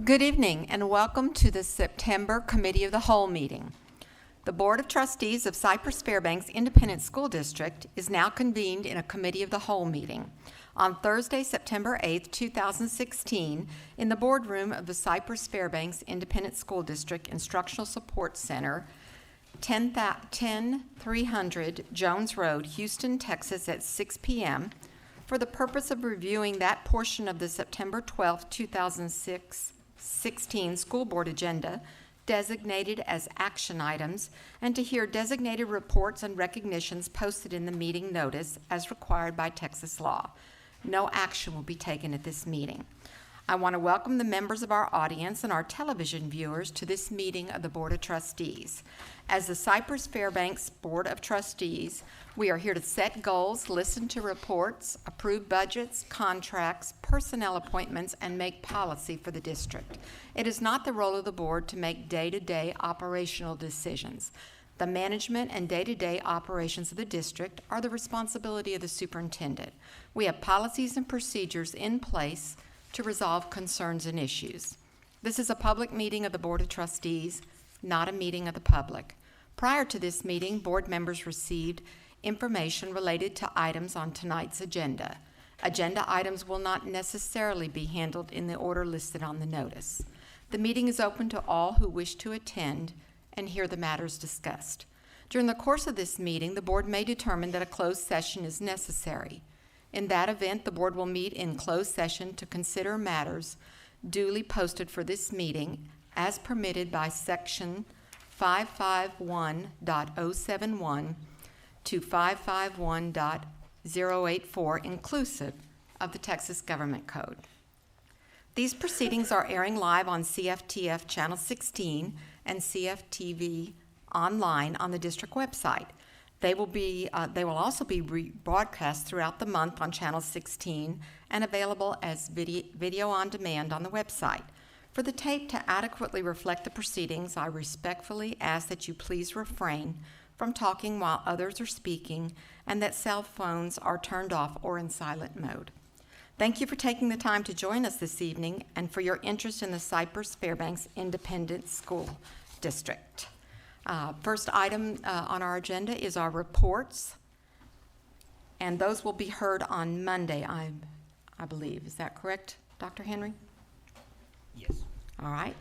Good evening and welcome to the September Committee of the Whole meeting. The Board of Trustees of Cypress-Fairbanks Independent School District is now convened in a Committee of the Whole meeting on Thursday, September 8, 2016, in the boardroom of the Cypress-Fairbanks Independent School District Instructional Support Center, 10300 Jones Road, Houston, Texas, at 6 p.m. for the purpose of reviewing that portion of the September 12, 2016 school board agenda designated as action items and to hear designated reports and recognitions posted in the meeting notice as required by Texas law. No action will be taken at this meeting. I want to welcome the members of our audience and our television viewers to this meeting of the Board of Trustees. As the Cypress-Fairbanks Board of Trustees, we are here to set goals, listen to reports, approve budgets, contracts, personnel appointments, and make policy for the district. It is not the role of the board to make day-to-day operational decisions. The management and day-to-day operations of the district are the responsibility of the superintendent. We have policies and procedures in place to resolve concerns and issues. This is a public meeting of the Board of Trustees, not a meeting of the public. Prior to this meeting, board members received information related to items on tonight's agenda. Agenda items will not necessarily be handled in the order listed on the notice. The meeting is open to all who wish to attend and hear the matters discussed. During the course of this meeting, the board may determine that a closed session is necessary. In that event, the board will meet in closed session to consider matters duly posted for this meeting as permitted by Section 551.071 to 551.084, inclusive of the Texas Government Code. These proceedings are airing live on CFTF Channel 16 and CFTV online on the district website. They will also be rebroadcast throughout the month on Channel 16 and available as video on demand on the website. For the tape to adequately reflect the proceedings, I respectfully ask that you please refrain from talking while others are speaking and that cell phones are turned off or in silent mode. Thank you for taking the time to join us this evening and for your interest in the Cypress-Fairbanks Independent School District. First item on our agenda is our reports, and those will be heard on Monday, I believe. Is that correct, Dr. Henry? Yes. All right.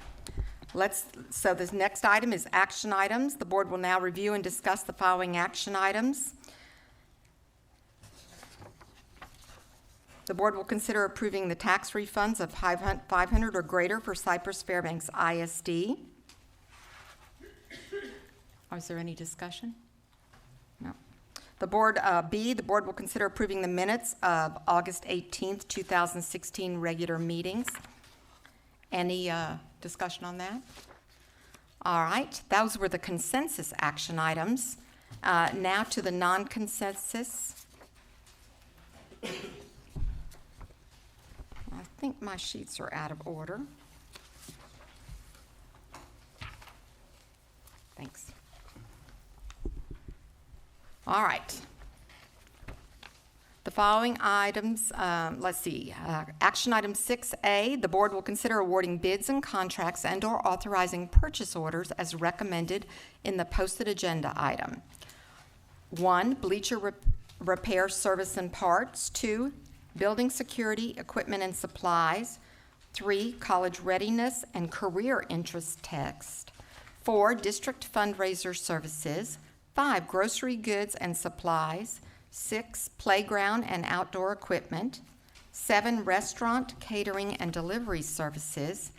So this next item is action items. The board will now review and discuss the following action items. The board will consider approving the tax refunds of $500 or greater for Cypress-Fairbanks ISD. Is there any discussion? No. The board will consider approving the minutes of August 18th, 2016 regular meetings. Any discussion on that? All right, those were the consensus action items. Now to the non-consensus. I think my sheets are out of order. Thanks. All right. The following items, action item 6A, the board will consider awarding bids and contracts and/or authorizing purchase orders as recommended in the posted agenda item. 1, bleacher repair service and parts. 2, building security, equipment and supplies. 3, college readiness and career interest text. 4, district fundraiser services. 5, grocery goods and supplies. 6, playground and outdoor equipment. 7, restaurant, catering, and delivery services.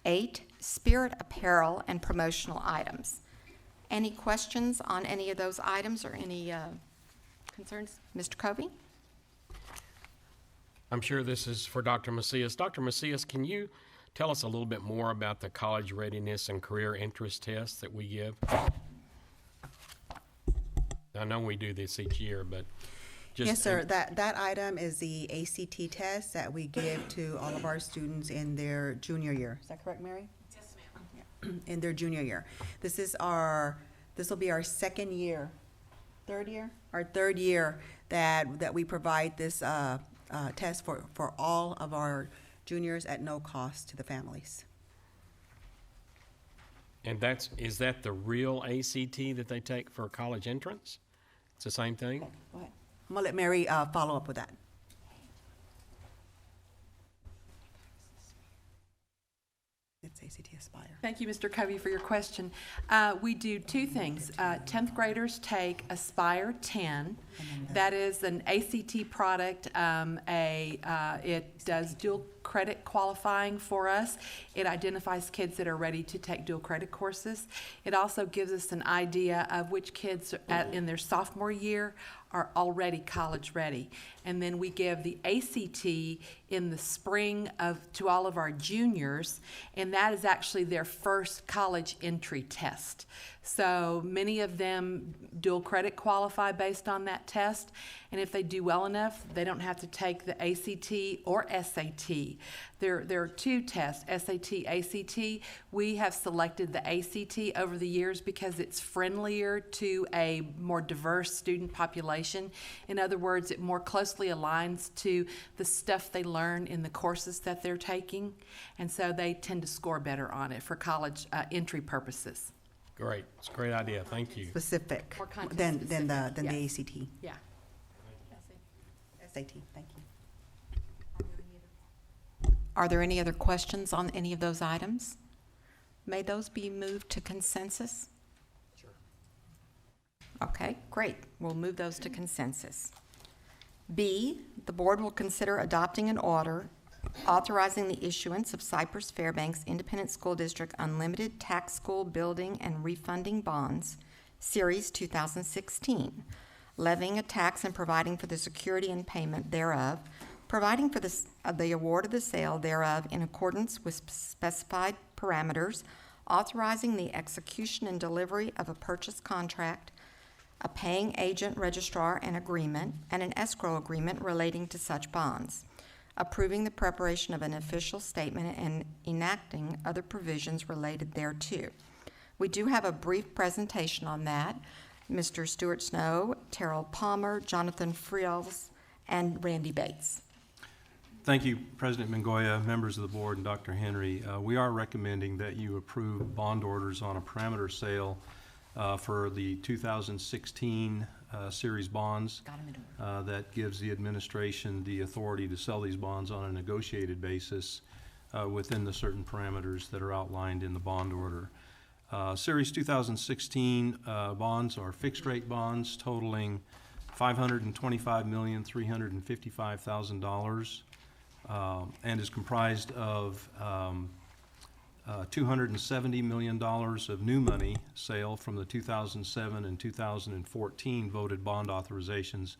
8, spirit apparel and promotional items. Any questions on any of those items or any concerns? Mr. Covey? I'm sure this is for Dr. Macias. Dr. Macias, can you tell us a little bit more about the college readiness and career interest tests that we give? I know we do this each year, but Yes, sir. That item is the ACT test that we give to all of our students in their junior year. Is that correct, Mary? Yes, ma'am. In their junior year. This will be our second year, third year? Our third year that we provide this test for all of our juniors at no cost to the families. And is that the real ACT that they take for college entrance? It's the same thing? Go ahead. I'm gonna let Mary follow up with that. It's ACT Aspire. Thank you, Mr. Covey, for your question. We do two things. 10th graders take Aspire 10. That is an ACT product. It does dual credit qualifying for us. It identifies kids that are ready to take dual credit courses. It also gives us an idea of which kids in their sophomore year are already college ready. And then we give the ACT in the spring to all of our juniors, and that is actually their first college entry test. So many of them dual credit qualify based on that test, and if they do well enough, they don't have to take the ACT or SAT. There are two tests, SAT, ACT. We have selected the ACT over the years because it's friendlier to a more diverse student population. In other words, it more closely aligns to the stuff they learn in the courses that they're taking, and so they tend to score better on it for college entry purposes. Great. It's a great idea. Thank you. Specific More content than specific, the yes. ACT. Yeah. SAT, thank you. Are there any other questions on any of those items? May those be moved to consensus? Sure. Okay, great. We'll move those to consensus. B, the board will consider adopting an order authorizing the issuance of Cypress-Fairbanks Independent School District Unlimited Tax School Building and Refunding Bonds, Series 2016, levying a tax and providing for the security and payment thereof, providing for the award of the sale thereof in accordance with specified parameters, authorizing the execution and delivery of a purchase contract, a paying agent registrar and agreement, and an escrow agreement relating to such bonds, approving the preparation of an official statement and enacting other provisions related thereto. We do have a brief presentation on that. Mr. Stuart Snow, Terrell Palmer, Jonathan Friels, and Randy Bates. Thank you, President Mangoya, members of the board, and Dr. Henry. We are recommending that you approve bond orders on a parameter sale for the 2016 series bonds. That gives the administration the authority to sell these bonds on a negotiated basis within the certain parameters that are outlined in the bond order. Series 2016 bonds are fixed-rate bonds totaling $525,355,000 and is comprised of $270 million of new money sale from the 2007 and 2014 voted bond authorizations,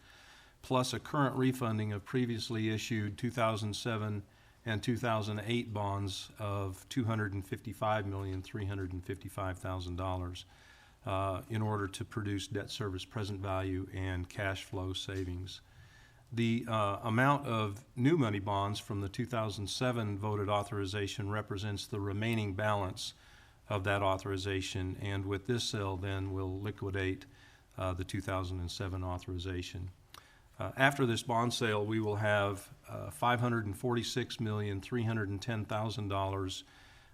plus a current refunding of previously issued 2007 and 2008 bonds of $255,355,000 in order to produce debt service present value and cash flow savings. The amount of new money bonds from the 2007 voted authorization represents the remaining balance of that authorization, and with this sale then we'll liquidate the 2007 authorization. After this bond sale, we will have $546,310,000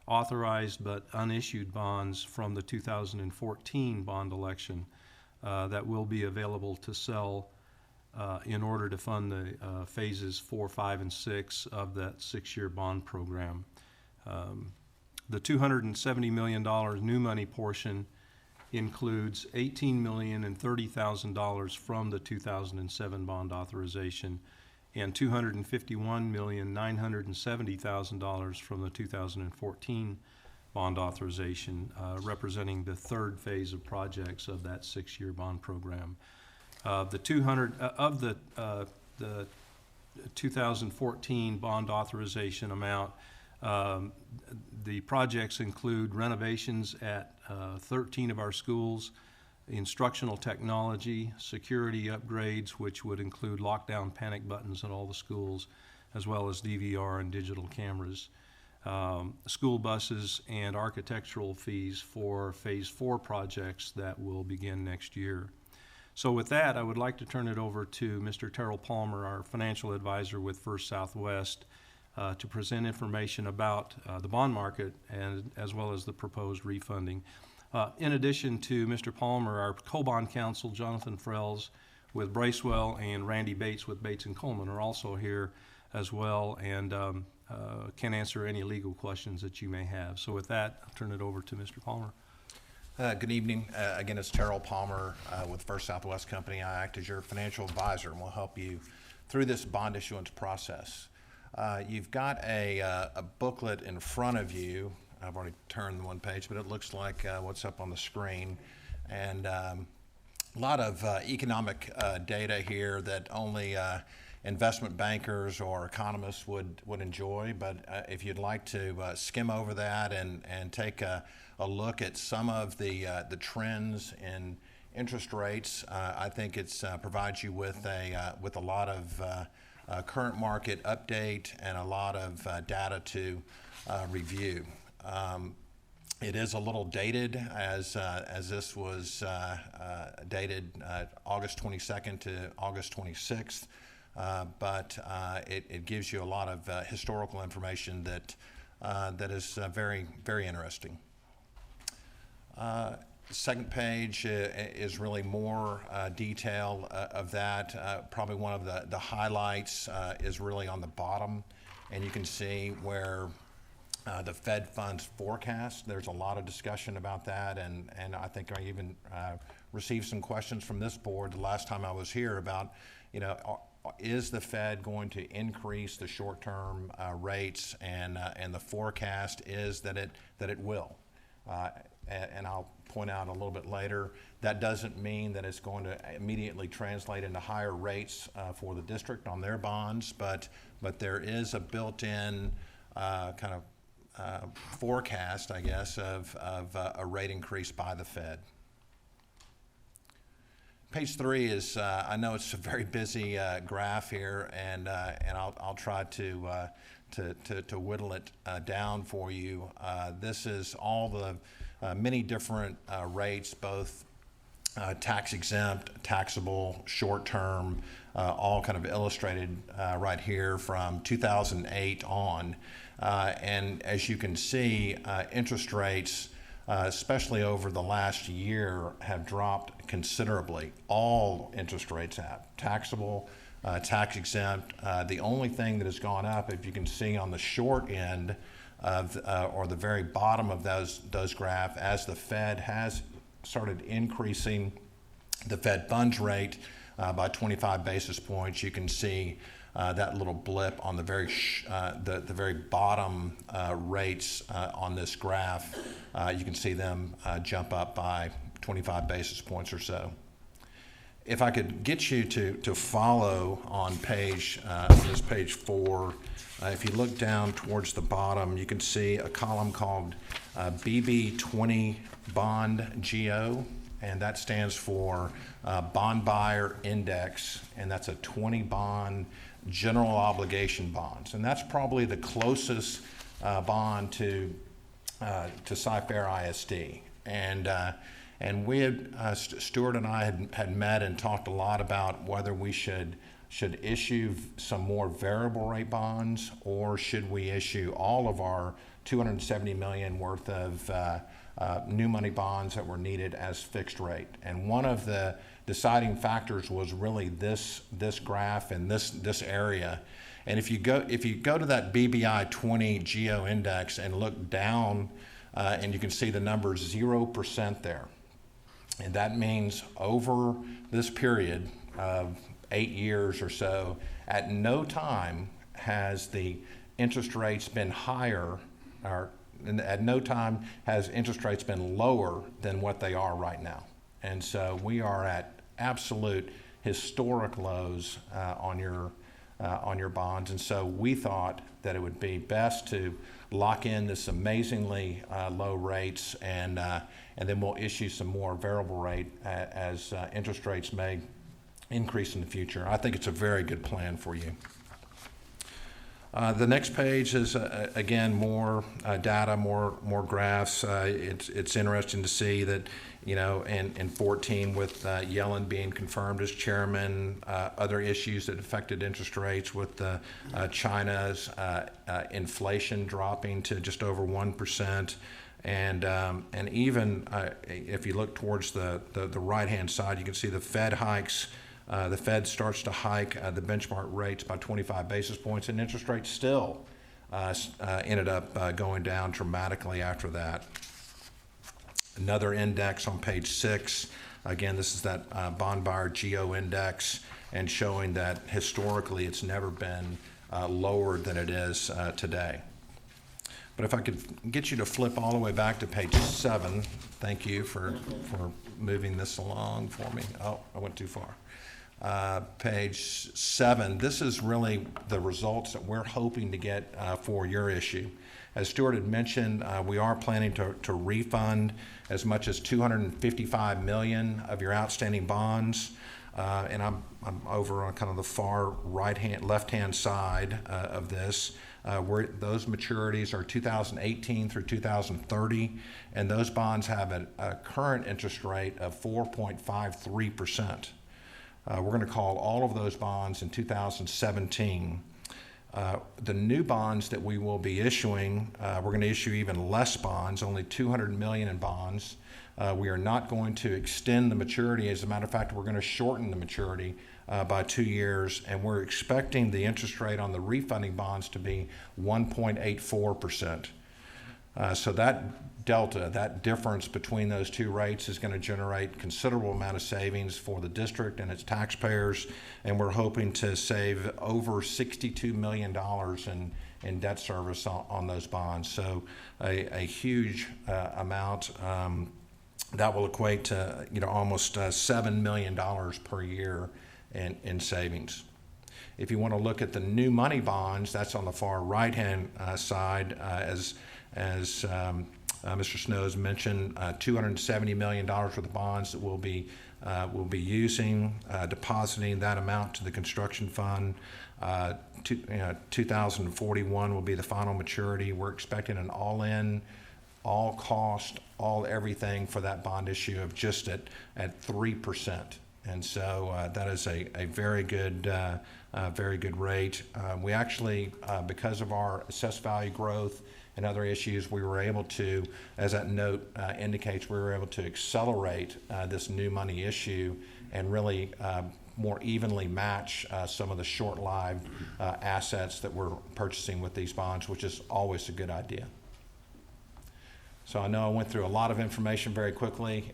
authorized but unissued bonds from the 2014 bond election that will be available to sell in order to fund the phases 4, 5, and 6 of that 6-year bond program. The $270 million new money portion includes $18,030,000 from the 2007 bond authorization and $251,970,000 from the 2014 bond authorization, representing the third phase of projects of that 6-year bond program. The 2014 bond authorization amount, the projects include renovations at 13 of our schools, instructional technology, security upgrades, which would include lockdown panic buttons at all the schools, as well as DVR and digital cameras, school buses, and architectural fees for Phase 4 projects that will begin next year. So with that, I would like to turn it over to Mr. Terrell Palmer, our financial advisor with First Southwest, to present information about the bond market and as well as the proposed refunding. In addition to Mr. Palmer, our co-bond counsel, Jonathan Frells with Bracewell, and Randy Bates with Bates & Coleman are also here as well, and can answer any legal questions that you may have. So with that, I'll turn it over to Mr. Palmer. Good evening. Again, it's Terrell Palmer with First Southwest Company. I act as your financial advisor and will help you through this bond issuance process. You've got a booklet in front of you. I've already turned one page, but it looks like what's up on the screen. And a lot of economic data here that only investment bankers or economists would enjoy. But if you'd like to skim over that and take a look at some of the trends in interest rates, I think it provides you with a lot of current market update and a lot of data to review. It is a little dated, as this was dated August 22nd to August 26th, but it gives you a lot of historical information that is very, very interesting. Second page is really more detail of that. Probably one of the highlights is really on the bottom, and you can see where the Fed funds forecast. There's a lot of discussion about that, and I think I even received some questions from this board the last time I was here about, is the Fed going to increase the short-term rates? And the forecast is that it will. And I'll point out a little bit later, that doesn't mean that it's going to immediately translate into higher rates for the district on their bonds, but there is a built-in kind of forecast, I guess, of a rate increase by the Fed. Page 3 is, I know it's a very busy graph here, and I'll try to whittle it down for you. This is all the many different rates, both tax exempt, taxable, short term, all kind of illustrated right here from 2008 on. And as you can see, interest rates, especially over the last year, have dropped considerably. All interest rates have, taxable, tax exempt. The only thing that has gone up, if you can see on the short end of, or the very bottom of those graphs, as the Fed has started increasing the Fed funds rate by 25 basis points, you can see that little blip on the very bottom rates on this graph. You can see them jump up by 25 basis points or so. If I could get you to follow on page 4, if you look down towards the bottom, you can see a column called BB20 Bond GO, and that stands for Bond Buyer Index, and that's a 20 bond general obligation bonds, and that's probably the closest bond to Cypher ISD. And we had, Stuart and I had met and talked a lot about whether we should issue some more variable rate bonds, or should we issue all of our $270 million worth of new money bonds that were needed as fixed rate. And one of the deciding factors was really this graph and this area. And if you go to that BBI 20 GEO index and look down, and you can see the number 0% there. And that means over this period of 8 years or so, at no time has the interest rates been higher, or at no time has interest rates been lower than what they are right now. And so we are at absolute historic lows on your on your bonds. And so we thought that it would be best to lock in this amazingly low rates, and then we'll issue some more variable rate as interest rates may increase in the future. I think it's a very good plan for you. The next page is, again, more data, more graphs. It's interesting to see that, you know, in 14 with Yellen being confirmed as chairman, other issues that affected interest rates with China's inflation dropping to just over 1%. And even if you look towards the right-hand side, you can see the Fed hikes. The Fed starts to hike the benchmark rates by 25 basis points, and interest rates still ended up going down dramatically after that. Another index on page 6. Again, this is that bond buyer geo index, and showing that historically it's never been lower than it is today. But if I could get you to flip all the way back to page 7, thank you for moving this along for me. Oh, I went too far. Page 7, this is really the results that we're hoping to get for your issue. As Stuart had mentioned, we are planning to refund as much as $255 million of your outstanding bonds. And I'm over on kind of the far left-hand side of this, where those maturities are 2018 through 2030, and those bonds have a current interest rate of 4.53%. We're going to call all of those bonds in 2017. The new bonds that we will be issuing, we're going to issue even less bonds, only $200 million in bonds. We are not going to extend the maturity. As a matter of fact, we're going to shorten the maturity by 2 years, and we're expecting the interest rate on the refunding bonds to be 1.84%. So that delta, that difference between those two rates, is going to generate considerable amount of savings for the district and its taxpayers, and we're hoping to save over $62 million in debt service on those bonds. So a huge amount that will equate to, you know, almost $7 million per year in savings. If you want to look at the new money bonds, that's on the far right-hand side, as Mr. Snow's mentioned, $270 million worth of bonds that we'll be using, depositing that amount to the construction fund. 2041 will be the final maturity. We're expecting an all-in, all cost, all everything for that bond issue of just at 3%. And so that is a very good rate. We actually, because of our assessed value growth and other issues, we were able to, as that note indicates, we were able to accelerate this new money issue and really more evenly match some of the short-lived assets that we're purchasing with these bonds, which is always a good idea. So I know I went through a lot of information very quickly,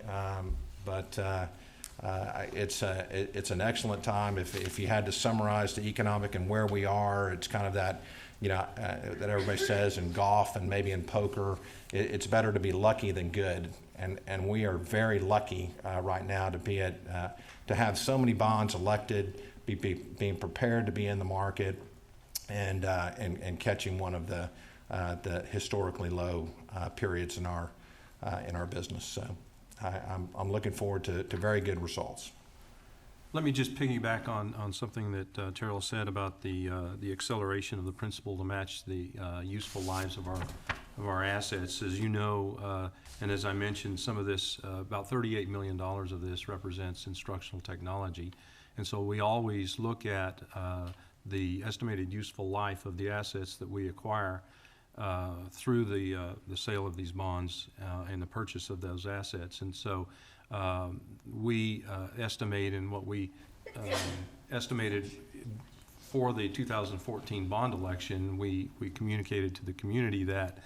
but it's an excellent time. If you had to summarize the economic and where we are, it's kind of that, you know, that everybody says in golf and maybe in poker, it's better to be lucky than good. And we are very lucky right now to have so many bonds elected, being prepared to be in the market, and catching one of the historically low periods in our business. So I'm looking forward to very good results. Let me just piggyback on something that Terrell said about the acceleration of the principal to match the useful lives of our assets. As you know, and as I mentioned, some of this, about $38 million of this represents instructional technology. And so we always look at the estimated useful life of the assets that we acquire through the sale of these bonds and the purchase of those assets. And so we estimate, and what we estimated for the 2014 bond election, we communicated to the community that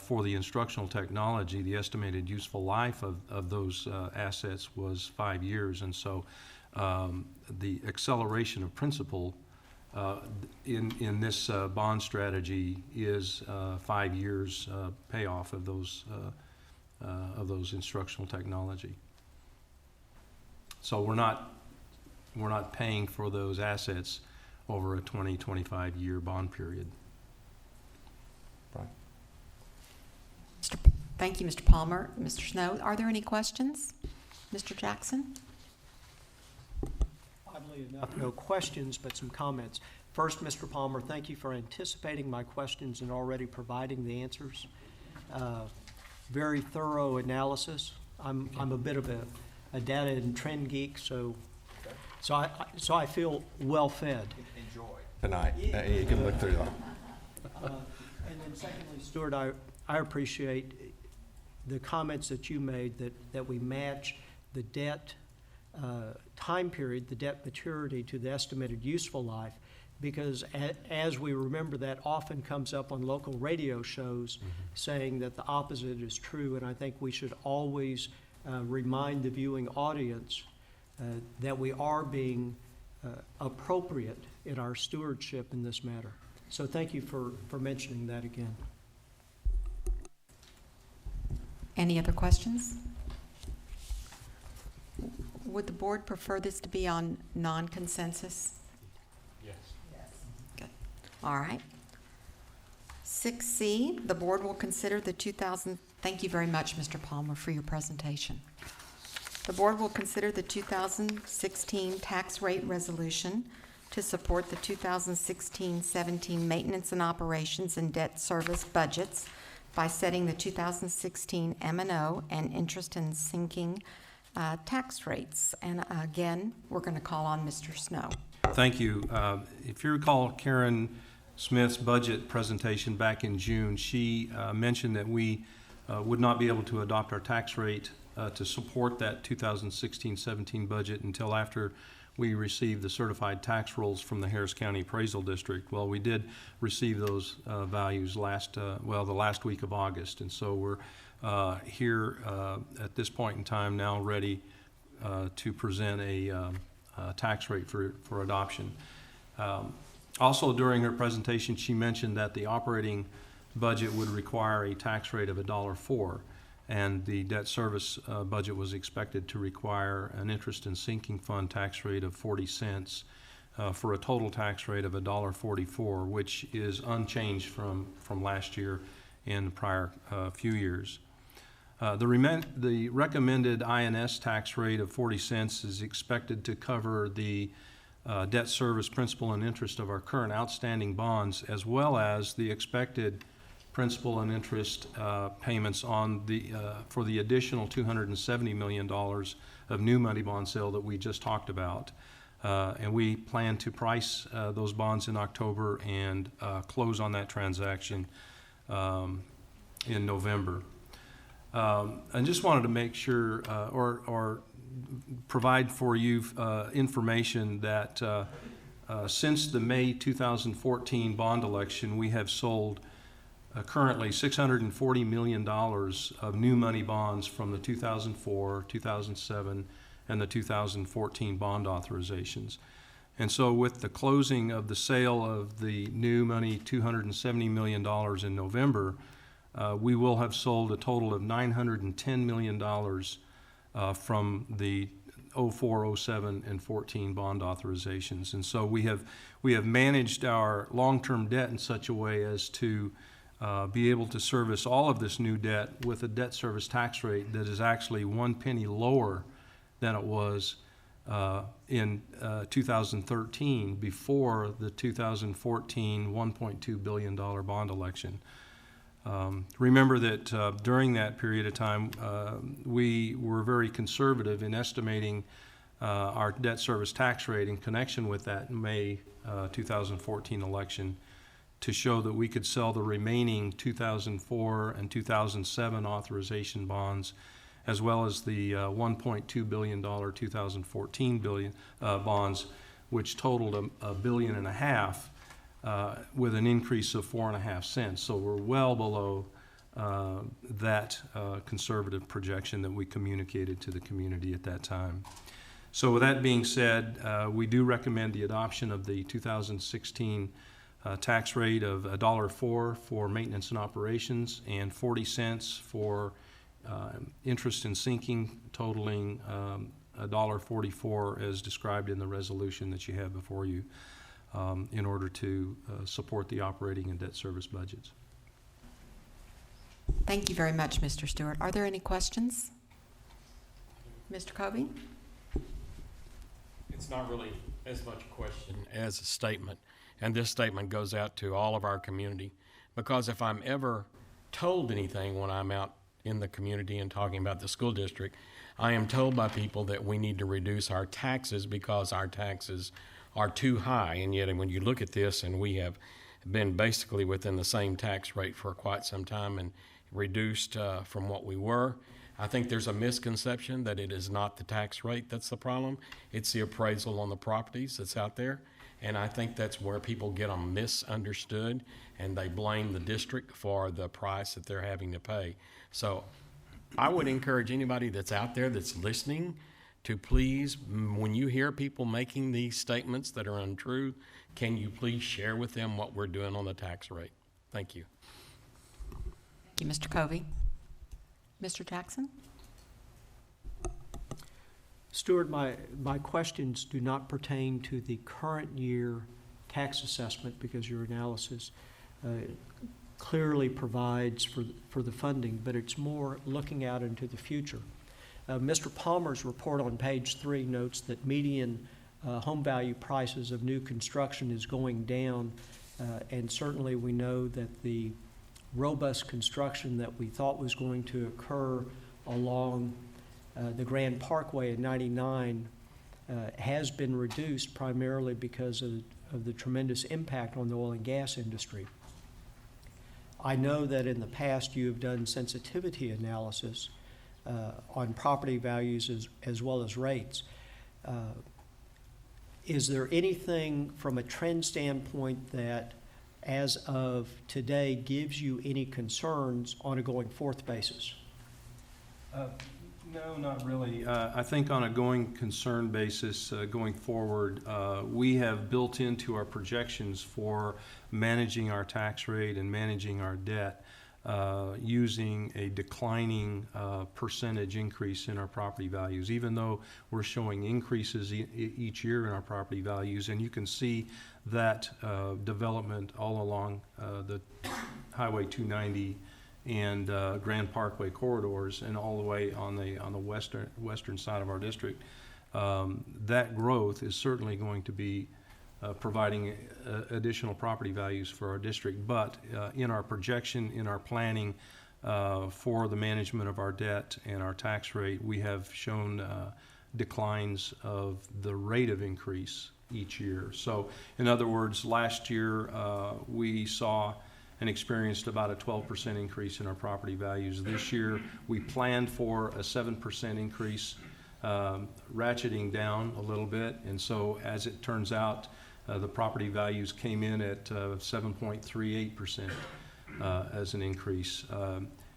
for the instructional technology, the estimated useful life of those assets was 5 years. And so the acceleration of principal in this bond strategy is 5 years payoff of those instructional technology. So we're not paying for those assets over a 25-year bond period. Right. Thank you, Mr. Palmer. Mr. Snow, are there any questions? Mr. Jackson? Oddly enough, no questions, but some comments. First, Mr. Palmer, thank you for anticipating my questions and already providing the answers. Very thorough analysis. I'm a bit of a data and trend geek, so I feel well fed. Tonight, you can look through that. And then secondly, Stuart, I appreciate the comments that you made that we match the debt time period, the debt maturity to the estimated useful life, because as we remember, that often comes up on local radio shows saying that the opposite is true, and I think we should always remind the viewing audience that we are being appropriate in our stewardship in this matter. So thank you for mentioning that again. Any other questions? Would the board prefer this to be on non-consensus? Yes. Good. All right. 6C, the board will consider the thank you very much, Mr. Palmer, for your presentation. The board will consider the 2016 tax rate resolution to support the 2016-17 maintenance and operations and debt service budgets by setting the 2016 M&O and interest and sinking tax rates. And again, we're going to call on Mr. Snow. Thank you. If you recall Karen Smith's budget presentation back in June, she mentioned that we would not be able to adopt our tax rate to support that 2016-17 budget until after we received the certified tax rolls from the Harris County Appraisal District. Well, we did receive those values the last week of August, and so we're here at this point in time now ready to present a tax rate for adoption. Also, during her presentation, she mentioned that the operating budget would require a tax rate of $1.04, and the debt service budget was expected to require an interest and sinking fund tax rate of 40 cents for a total tax rate of $1.44, which is unchanged from last year and the prior few years. The recommended INS tax rate of 40 cents is expected to cover the debt service principal and interest of our current outstanding bonds, as well as the expected principal and interest payments on for the additional $270 million of new money bond sale that we just talked about. And we plan to price those bonds in October and close on that transaction in November. I just wanted to make sure or provide for you information that since the May 2014 bond election, we have sold currently $640 million of new money bonds from the 2004, 2007, and the 2014 bond authorizations. And so with the closing of the sale of the new money, $270 million in November, we will have sold a total of $910 million from the 04, 07, and 14 bond authorizations. And so we have managed our long-term debt in such a way as to be able to service all of this new debt with a debt service tax rate that is actually 1 penny lower than it was in 2013 before the 2014 $1.2 billion bond election. Remember that during that period of time, we were very conservative in estimating our debt service tax rate in connection with that May 2014 election to show that we could sell the remaining 2004 and 2007 authorization bonds, as well as the $1.2 billion 2014 bonds, which totaled $1.5 billion with an increase of 4.5 cents. So we're well below that conservative projection that we communicated to the community at that time. So with that being said, we do recommend the adoption of the 2016 tax rate of $1.04 for maintenance and operations and 40 cents for interest and sinking, totaling $1.44 as described in the resolution that you have before you. in order to support the operating and debt service budgets. Thank you very much, Mr. Stewart. Are there any questions? Mr. Covey? It's not really as much a question as a statement, and this statement goes out to all of our community, because if I'm ever told anything when I'm out in the community and talking about the school district, I am told by people that we need to reduce our taxes because our taxes are too high, and yet when you look at this, and we have been basically within the same tax rate for quite some time and reduced from what we were. I think there's a misconception that it is not the tax rate that's the problem. It's the appraisal on the properties that's out there. And I think that's where people get them misunderstood, and they blame the district for the price that they're having to pay. So I would encourage anybody that's out there that's listening to please, when you hear people making these statements that are untrue, can you please share with them what we're doing on the tax rate? Thank you. Thank you, Mr. Covey. Mr. Jackson? Stuart, my questions do not pertain to the current year tax assessment because your analysis clearly provides for the funding, but it's more looking out into the future. Mr. Palmer's report on page 3 notes that median home value prices of new construction is going down, and certainly we know that the robust construction that we thought was going to occur along the Grand Parkway in 99 has been reduced primarily because of the tremendous impact on the oil and gas industry. I know that in the past you have done sensitivity analysis on property values as well as rates. Is there anything from a trend standpoint that as of today gives you any concerns on a going forth basis? No, not really. I think on a going concern basis, going forward, we have built into our projections for managing our tax rate and managing our debt using a declining percentage increase in our property values, even though we're showing increases each year in our property values. And you can see that development all along the Highway 290 and Grand Parkway corridors, and all the way on the western side of our district. That growth is certainly going to be providing additional property values for our district. But in our projection, in our planning for the management of our debt and our tax rate, we have shown declines of the rate of increase each year. So in other words, last year we saw and experienced about a 12% increase in our property values. This year, we planned for a 7% increase, ratcheting down a little bit. And so as it turns out, the property values came in at 7.38% as an increase.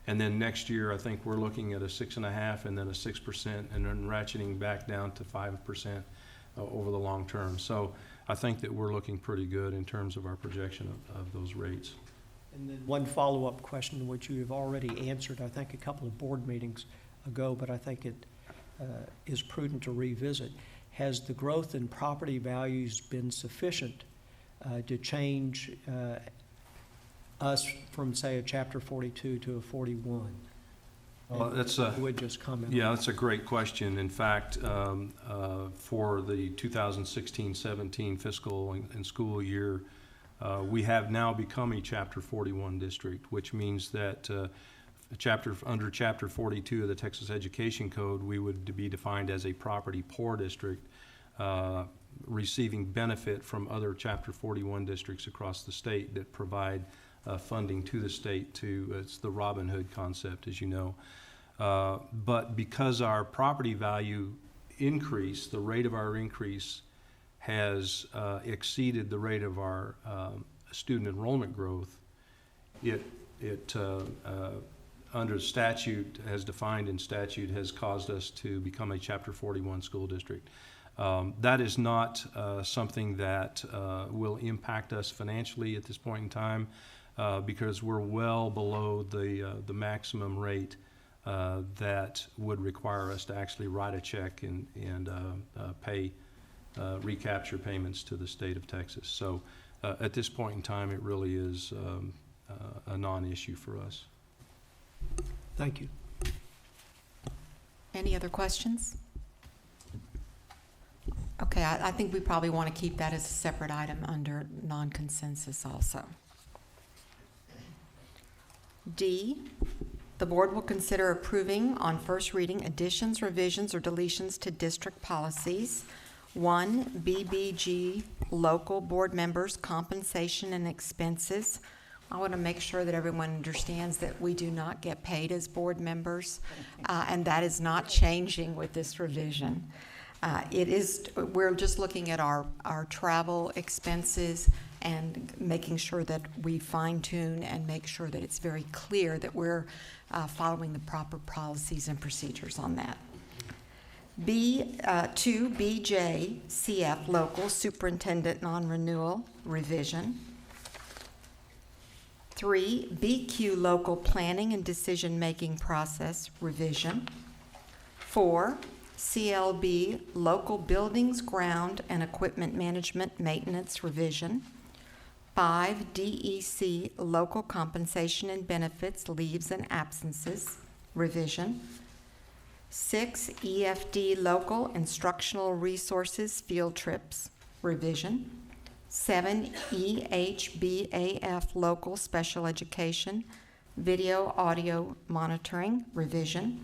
And then next year, I think we're looking at a 6.5% and then a 6%, and then ratcheting back down to 5% over the long term. So I think that we're looking pretty good in terms of our projection of those rates. And then one follow-up question, which you have already answered, I think, a couple of board meetings ago, but I think it is prudent to revisit. Has the growth in property values been sufficient to change us from, say, a Chapter 42 to a 41? Well, Would just comment. Yeah, that's a great question. In fact, for the 2016-17 fiscal and school year, we have now become a Chapter 41 district, which means that under Chapter 42 of the Texas Education Code, we would be defined as a property poor district, receiving benefit from other Chapter 41 districts across the state that provide funding to the state. It's the Robin Hood concept, as you know. But because our property value increase, the rate of our increase has exceeded the rate of our student enrollment growth, it under statute, as defined in statute, has caused us to become a Chapter 41 school district. That is not something that will impact us financially at this point in time because we're well below the maximum rate that would require us to actually write a check and pay recapture payments to the state of Texas. So at this point in time, it really is a non-issue for us. Thank you. Any other questions? Okay, I think we probably want to keep that as a separate item under non-consensus also. D, the board will consider approving on first reading additions, revisions, or deletions to district policies. 1, BBG, local board members' compensation and expenses. I want to make sure that everyone understands that we do not get paid as board members, and that is not changing with this revision. We're just looking at our travel expenses and making sure that we fine tune and make sure that it's very clear that we're following the proper policies and procedures on that. 2, BJ, CF, local superintendent non-renewal revision. 3, BQ, local planning and decision-making process revision. 4, CLB, local buildings, ground, and equipment management maintenance revision. 5, DEC, local compensation and benefits, leaves and absences revision. 6, EFD, local instructional resources, field trips revision. 7, EHBAF, local special education, video, audio monitoring revision.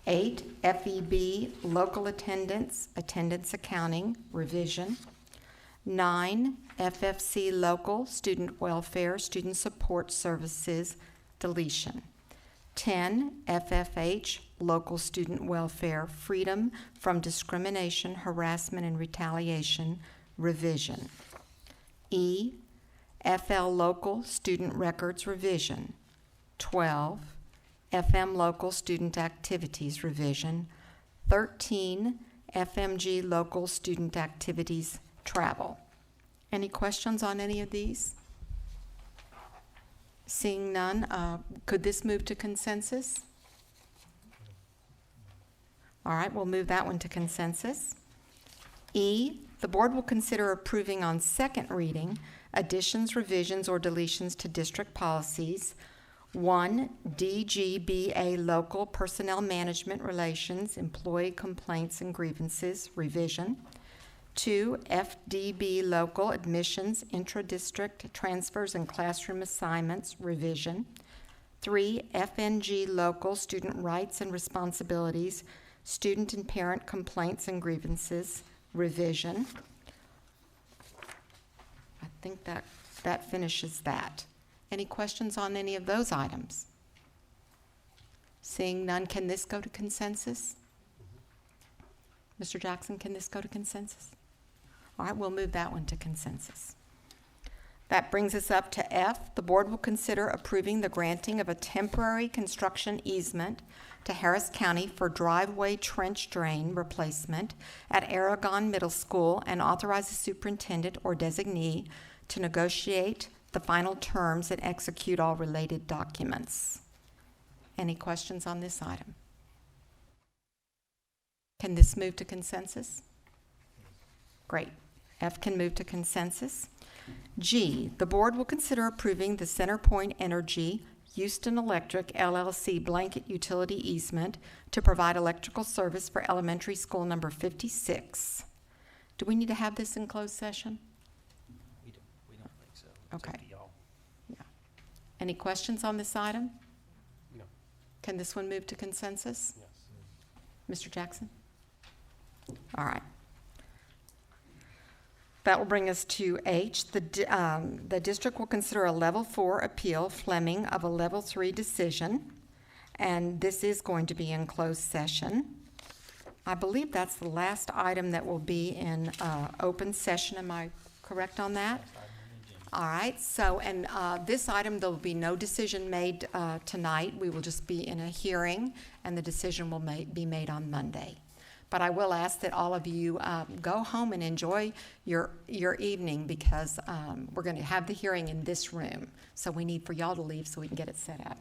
8, FEB, local attendance, attendance accounting revision. 9, FFC, local student welfare, student support services deletion. 10, FFH, local student welfare, freedom from discrimination, harassment, and retaliation revision. E, FL, local student records revision. 12, FM, local student activities revision. 13, FMG, local student activities travel. Any questions on any of these? Seeing none, could this move to consensus? All right, we'll move that one to consensus. E, the board will consider approving on second reading additions, revisions, or deletions to district policies. 1, DGBA, local personnel management relations, employee complaints and grievances revision. 2, FDB, local admissions, intra-district transfers and classroom assignments revision. 3, FNG, local student rights and responsibilities, student and parent complaints and grievances revision. I think that finishes that. Any questions on any of those items? Seeing none, can this go to consensus? Mr. Jackson, can this go to consensus? All right, we'll move that one to consensus. That brings us up to F. The board will consider approving the granting of a temporary construction easement to Harris County for driveway trench drain replacement at Aragon Middle School and authorize the superintendent or designee to negotiate the final terms and execute all related documents. Any questions on this item? Can this move to consensus? Great. F can move to consensus. G, the board will consider approving the CenterPoint Energy Houston Electric LLC blanket utility easement to provide electrical service for elementary school number 56. Do we need to have this in closed session? We don't think so. Okay. It's up to y'all. Yeah. Any questions on this item? No. Can this one move to consensus? Yes. Mr. Jackson? All right. That will bring us to H. The district will consider a Level 4 appeal, Fleming, of a Level 3 decision, and this is going to be in closed session. I believe that's the last item that will be in open session. Am I correct on that? All right. So, and this item, there will be no decision made tonight. We will just be in a hearing, and the decision will be made on Monday. But I will ask that all of you go home and enjoy your evening because we're going to have the hearing in this room. So we need for y'all to leave so we can get it set up.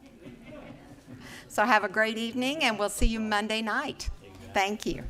So have a great evening, and we'll see you Monday night. Thank you.